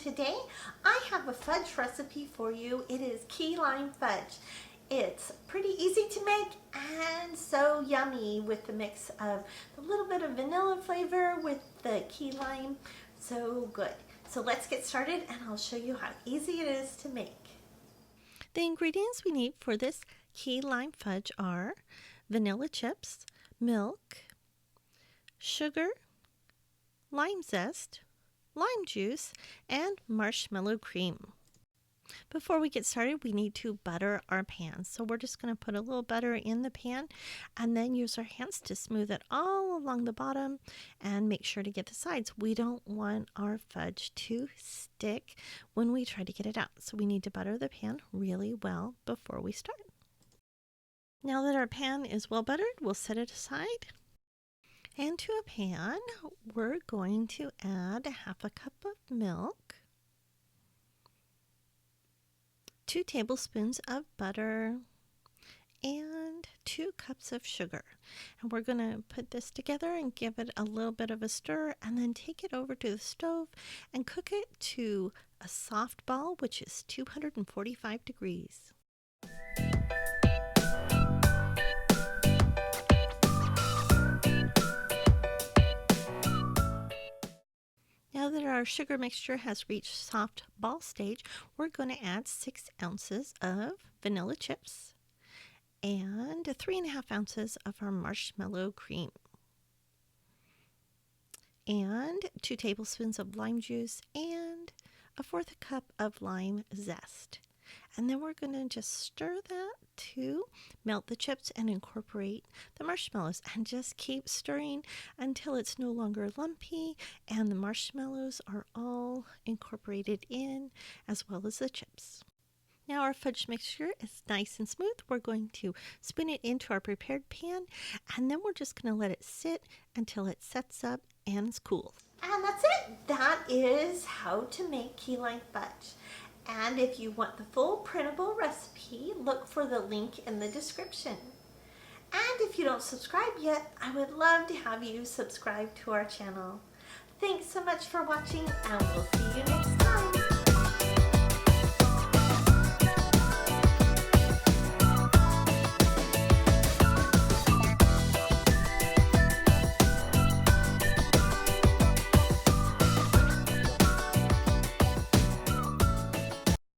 today I have a fudge recipe for you. It is key lime fudge. It's pretty easy to make and so yummy with the mix of a little bit of vanilla flavor with the key lime. So good. So let's get started and I'll show you how easy it is to make. The ingredients we need for this key lime fudge are vanilla chips, milk, sugar, lime zest, lime juice, and marshmallow cream. Before we get started, we need to butter our pan. So we're just going to put a little butter in the pan and then use our hands to smooth it all along the bottom and make sure to get the sides. We don't want our fudge to stick when we try to get it out. So we need to butter the pan really well before we start. Now that our pan is well buttered, we'll set it aside. And to a pan, we're going to add half a cup of milk, 2 tablespoons of butter, and 2 cups of sugar. And we're going to put this together and give it a little bit of a stir and then take it over to the stove and cook it to a soft ball, which is 245 degrees. Now that our sugar mixture has reached soft ball stage, we're going to add 6 ounces of vanilla chips and 3.5 ounces of our marshmallow cream and 2 tablespoons of lime juice and 1/4 cup of lime zest. And then we're going to just stir that to melt the chips and incorporate the marshmallows, and just keep stirring until it's no longer lumpy and the marshmallows are all incorporated in as well as the chips. Now our fudge mixture is nice and smooth. We're going to spoon it into our prepared pan and then we're just going to let it sit until it sets up and is cool. And that's it. That is how to make key lime fudge. And if you want the full printable recipe, look for the link in the description. And if you don't subscribe yet, I would love to have you subscribe to our channel. Thanks so much for watching, and we'll see you next time.